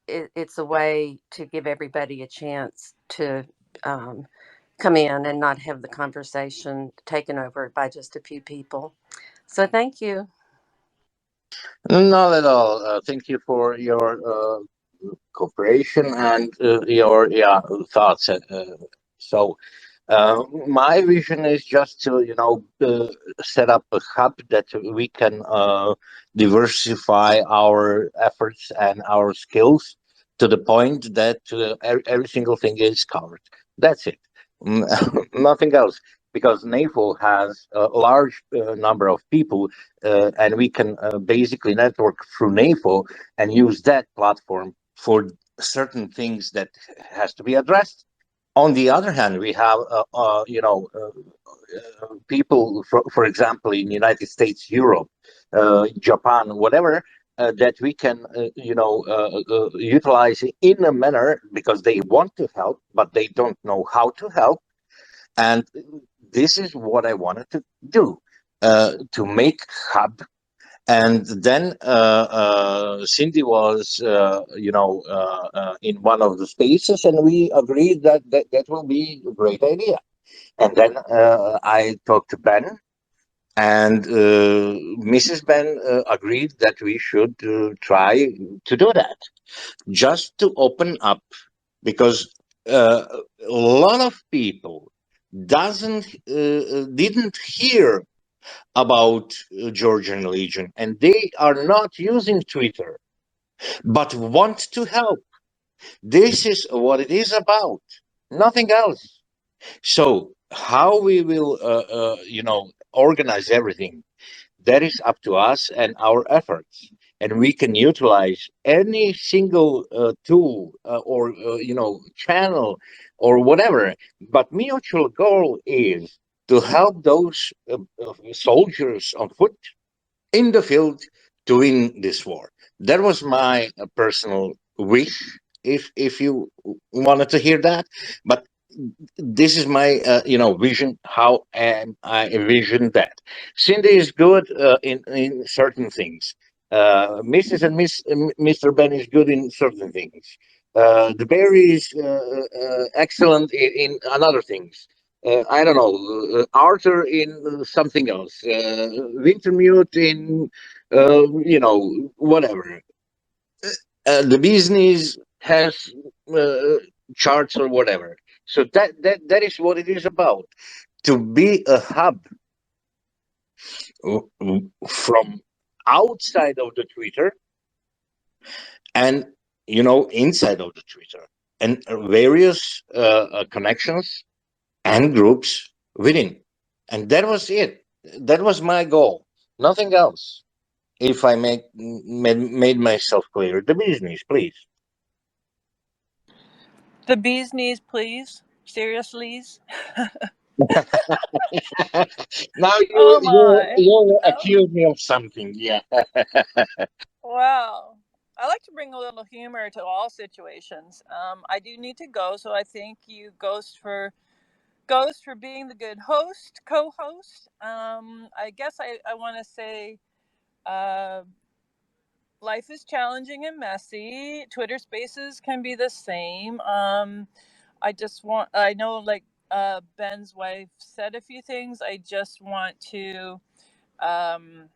it's a way to give everybody a chance to come in and not have the conversation taken over by just a few people. So thank you. Not at all. Thank you for your cooperation and your thoughts. So my vision is just to set up a hub that we can diversify our efforts and our skills to the point that every single thing is covered. That's it. Nothing else. Because NAFO has a large number of people, and we can basically network through NAFO and use that platform for certain things that has to be addressed. On the other hand, we have people, for example, in the United States, Europe, Japan, whatever, that we can utilize in a manner because they want to help, but they don't know how to help. And this is what I wanted to do, to make hub. And then Cindy was, in one of the spaces, and we agreed that will be a great idea. And then I talked to Ben, and Mrs. Ben agreed that we should try to do that, just to open up, because a lot of people didn't hear about Georgian Legion, and they are not using Twitter, but want to help. This is what it is about, nothing else. So how we will, organize everything, that is up to us and our efforts. And we can utilize any single tool or channel or whatever. But mutual goal is to help those soldiers on foot in the field to win this war. That was my personal wish, if you wanted to hear that. But this is my vision, how I envision that. Cindy is good in certain things. Mrs. and Mr. Ben is good in certain things. The bear is excellent in other things. I don't know, Arthur in something else, Wintermute in whatever. The business has charts or whatever. So that is what it is about. To be a hub from outside of the Twitter and inside of the Twitter, and various connections and groups within. And that was it. That was my goal. Nothing else. If I made myself clear. The business, please. The bee's knees, please. Seriously? Now Oh my. you Oh, accuse me of something. Yeah. wow. I like to bring a little humor to all situations. I do need to go, so I thank you, Ghost, for being the good host, co-host. I guess I want to say, uh, life is challenging and messy. Twitter Spaces can be the same. I know, like, Ben's wife said a few things. I just want to, um,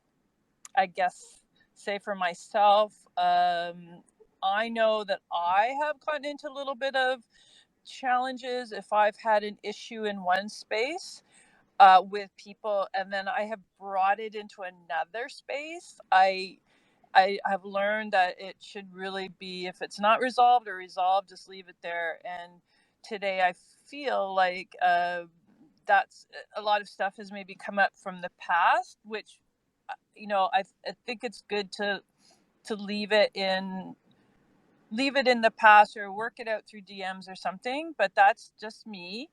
I guess, say for myself, I know that I have gotten into a little bit of challenges if I've had an issue in one space with people, and then I have brought it into another space. I have learned that it should really be, if it's not resolved or resolved, just leave it there. And today I feel like that's a lot of stuff has maybe come up from the past, which, I think it's good to leave it in the past or work it out through DMs or something. But that's just me.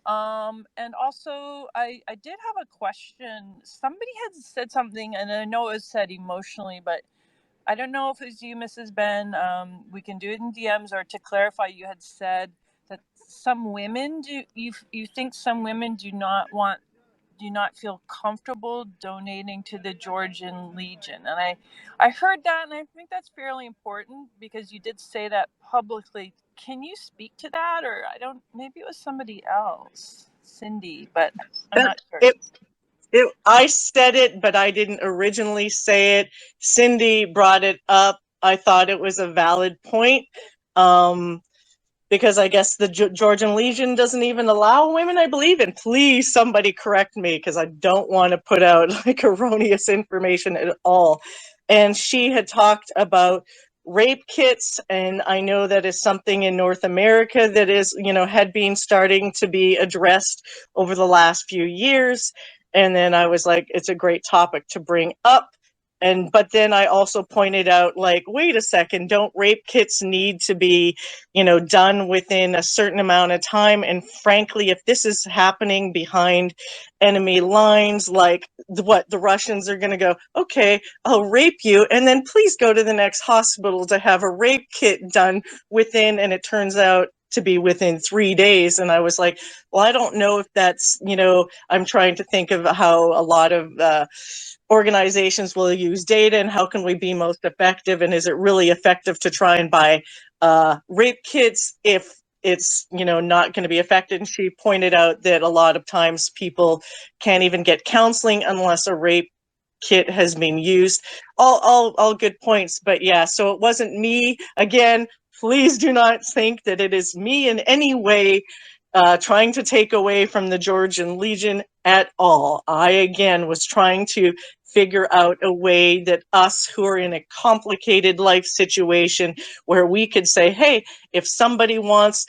And also, I did have a question. Somebody had said something, and I know it was said emotionally, but I don't know if it was you, Mrs. Ben. We can do it in DMs, or to clarify, you had said that some women you think some women do not feel comfortable donating to the Georgian Legion. And I heard that, and I think that's fairly important because you did say that publicly. Can you speak to that? Or maybe it was somebody else, Cindy, but I'm not sure. I said it, but I didn't originally say it. Cindy brought it up. I thought it was a valid point. Because I guess the Georgian Legion doesn't even allow women, I believe. And please, somebody correct me, because I don't want to put out like erroneous information at all. And she had talked about rape kits, and I know that is something in North America that is, had been starting to be addressed over the last few years. And then I was like, it's a great topic to bring up. But then I also pointed out, like, wait a second, don't rape kits need to be, done within a certain amount of time? And frankly, if this is happening behind enemy lines, like the Russians are going to go, okay, I'll rape you, and then please go to the next hospital to have a rape kit done within, and it turns out to be within 3 days. And I was like, well, I don't know if that's, I'm trying to think of how a lot of organizations will use data, and how can we be most effective, and is it really effective to try and buy rape kits if it's not going to be effective? And she pointed out that a lot of times people can't even get counseling unless a rape kit has been used. All good points. But yeah, so it wasn't me. Again, please do not think that it is me in any way trying to take away from the Georgian Legion at all. I, again, was trying to figure out a way that us who are in a complicated life situation where we could say, hey, if somebody wants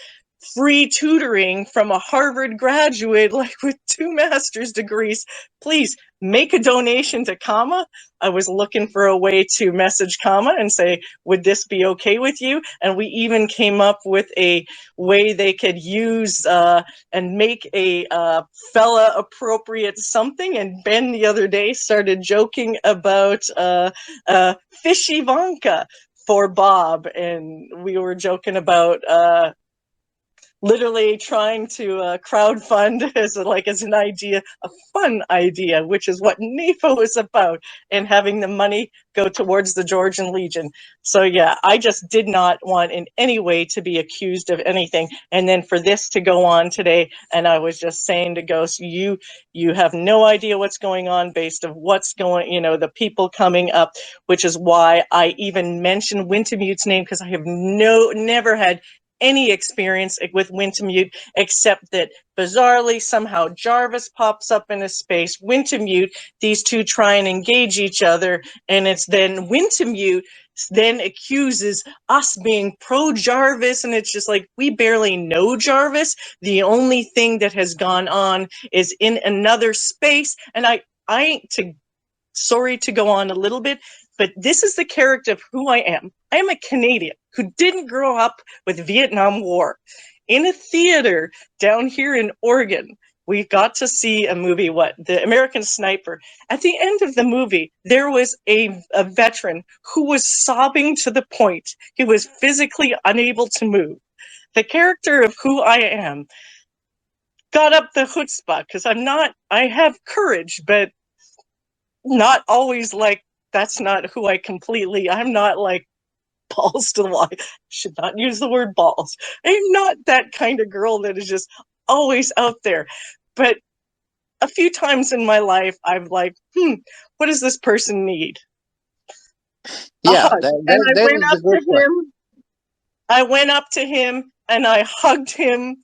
free tutoring from a Harvard graduate, like with 2 master's degrees, please make a donation to Kama. I was looking for a way to message Kama and say, would this be okay with you? And we even came up with a way they could use and make a fella appropriate something. And Ben the other day started joking about Fish Ivanka for Bob. And we were joking about literally trying to crowdfund as an idea, a fun idea, which is what NAFO is about, and having the money go towards the Georgian Legion. So yeah, I just did not want in any way to be accused of anything. And then for this to go on today, and I was just saying to Ghost, you have no idea what's going on based of what's going, the people coming up, which is why I even mentioned Wintemute's name, because I have never had any experience with Wintemute, except that bizarrely somehow Jarvis pops up in a space, Wintemute, these two try and engage each other, and it's then Wintemute then accuses us being pro Jarvis, and it's just like, we barely know Jarvis. The only thing that has gone on is in another space, and I ain't sorry to go on a little bit, but this is the character of who I am. I am a Canadian who didn't grow up with Vietnam War. in a theater down here in Oregon. We got to see a movie, The American Sniper. At the end of the movie, there was a veteran who was sobbing to the point he was physically unable to move. The character of who I am got up the chutzpah, because I have courage, but not always like, that's not who I'm not like balls to the wall. I should not use the word balls. I'm not that kind of girl that is just always out there. But a few times in my life, I'm like, what does this person need? Yeah, And I went up to him. I went up to him and I hugged him,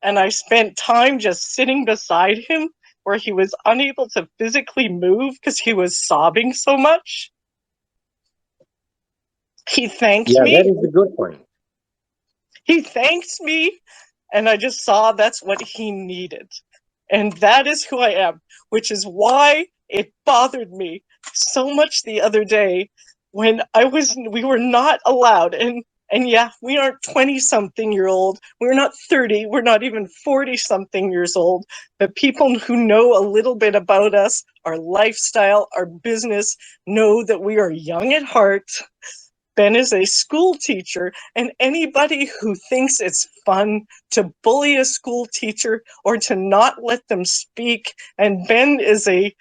and I spent time just sitting beside him where he was unable to physically move because he was sobbing so much. He thanked me. Yeah, that is a good point. He thanked me, and I just saw that's what he needed. And that is who I am, which is why it bothered me so much the other day when we were not allowed. And yeah, we aren't 20-something-year-old. We're not 30. We're not even 40-something years old. But people who know a little bit about us, our lifestyle, our business, know that we are young at heart. Ben is a school teacher, and anybody who thinks it's fun to bully a school teacher or to not let them speak, and Ben is a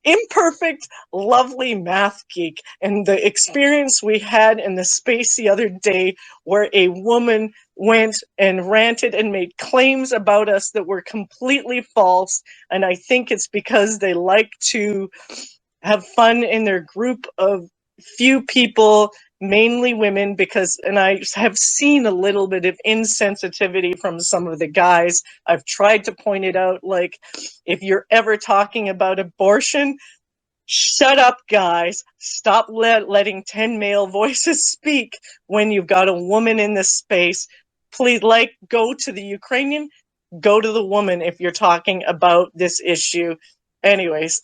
imperfect, lovely math geek. And the experience we had in the space the other day where a woman went and ranted and made claims about us that were completely false, and I think it's because they like to have fun in their group of few people, mainly women, and I have seen a little bit of insensitivity from some of the guys. I've tried to point it out, like, if you're ever talking about abortion, shut up, guys. Stop letting 10 male voices speak when you've got a woman in this space. Please, go to the Ukrainian, go to the woman if you're talking about this issue. Anyways,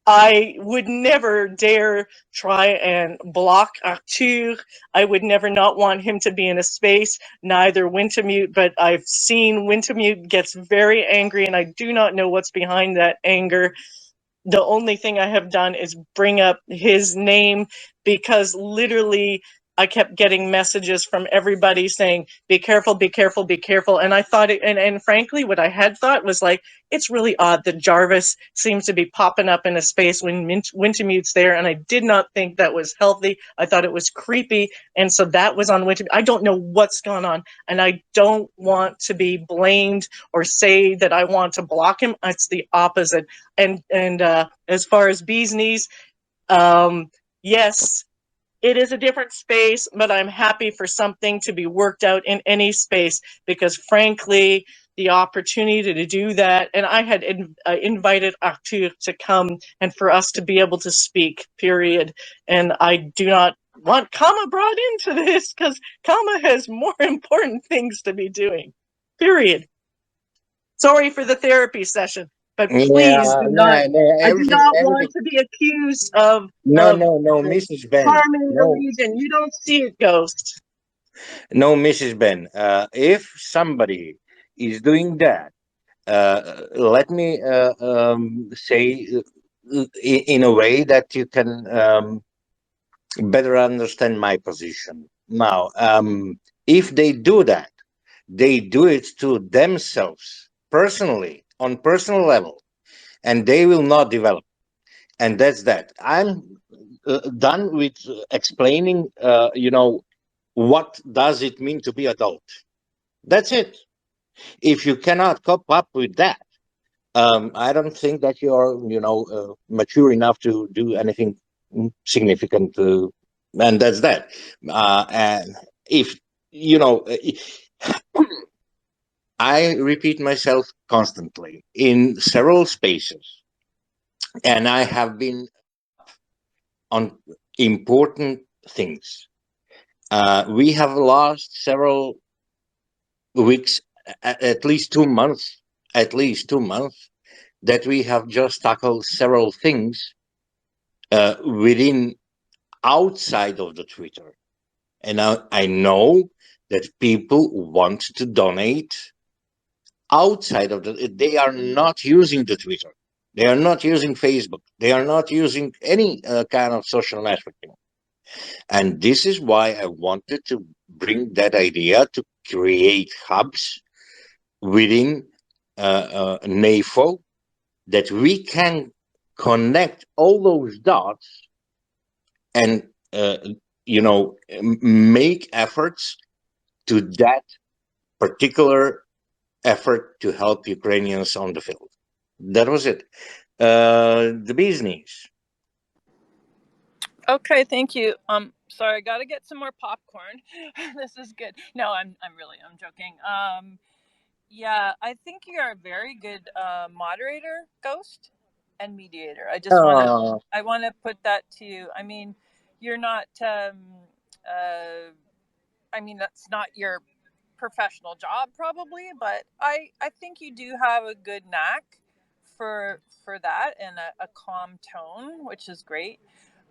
I would never dare try and block Arthur. I would never not want him to be in a space, neither Wintermute, but I've seen Wintermute gets very angry, and I do not know what's behind that anger. The only thing I have done is bring up his name, because literally I kept getting messages from everybody saying, be careful, be careful, be careful. And I thought and frankly, what I had thought was like, it's really odd that Jarvis seems to be popping up in a space when Wintermute's there. And I did not think that was healthy. I thought it was creepy. And so that was on Wintermute. I don't know what's gone on. And I don't want to be blamed or say that I want to block him. It's the opposite. And as far as Bee's Knees, yes, it is a different space, but I'm happy for something to be worked out in any space, because frankly, the opportunity to do that, and I had invited Arthur to come and for us to be able to speak, period. And I do not want Kama brought into this, because Kama has more important things to be doing, period. Sorry for the therapy session. But please I do not want to be accused of Mrs. Ben. Harming the Legion. You don't see it, Ghost. No, Mrs. Ben. If somebody is doing that, let me say in a way that you can better understand my position. Now, if they do that, they do it to themselves personally, on personal level, and they will not develop. And that's that. I'm done with explaining, what does it mean to be adult. That's it. If you cannot cope up with that, I don't think that you're, mature enough to do anything significant. And that's that. And if, I repeat myself constantly in several spaces, and I have been on important things. We have lost several weeks, at least 2 months, that we have just tackled several things outside of the Twitter. And I know that people want to donate outside of they are not using the Twitter. They are not using Facebook. They are not using any kind of social networking. And this is why I wanted to bring that idea to create hubs within NAFO, that we can connect all those dots and make efforts to that particular effort to help Ukrainians on the field. That was it. The business. Okay, thank you. Sorry, I gotta get some more popcorn. This is good. No, I'm joking. Yeah, I think you're a very good moderator, Ghost, and mediator. I wanna put that to you. I mean, you're not. I mean, that's not your professional job probably, but I think you do have a good knack for that, and a calm tone, which is great.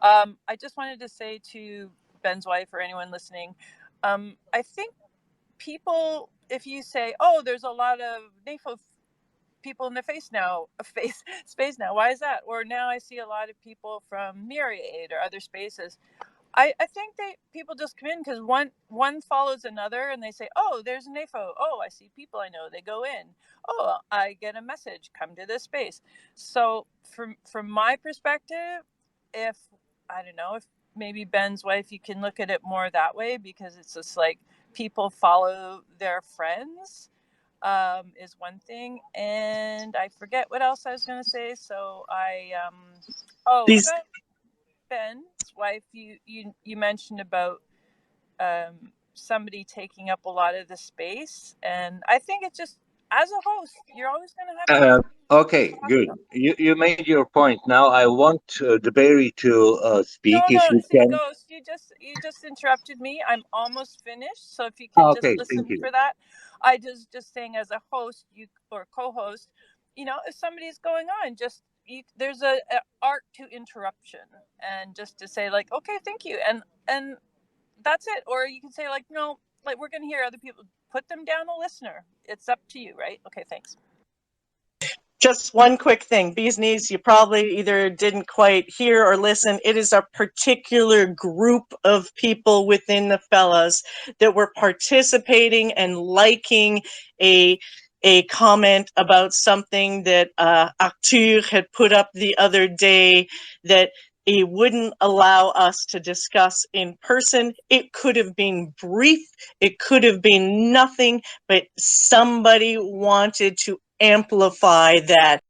I just wanted to say to Ben's wife or anyone listening, I think people, if you say, oh, there's a lot of NAFO people in the space now, why is that? Or now I see a lot of people from Myriad or other spaces. I think people just come in because one follows another, and they say, oh, there's a NAFO. Oh, I see people I know. They go in. Oh, I get a message. Come to this space. So from my perspective, if maybe Ben's wife, you can look at it more that way, because it's just like people follow their friends, is one thing. And I forget what else I was going to say. So Ben's wife, you mentioned about somebody taking up a lot of the space, and I think it's just, as a host, you're always going to have okay, good. You made your point. Now I want the Barry to speak. No, if you see, can. Ghost, you just interrupted me. I'm almost finished, so if you can just Okay, listen thank you. for that. I just saying, as a host, or co-host, if somebody's going on, just there's a art to interruption, and just to say like, okay, thank you, and that's it. Or you can say like, no, like, we're going to hear other people. Put them down a listener. It's up to you, right? Okay, thanks. Just one quick thing, Bees Knees, you probably either didn't quite hear or listen. It is a particular group of people within the fellas that were participating and liking a comment about something that Arthur had put up the other day that he wouldn't allow us to discuss in person. It could have been brief, it could have been nothing, but somebody wanted to amplify that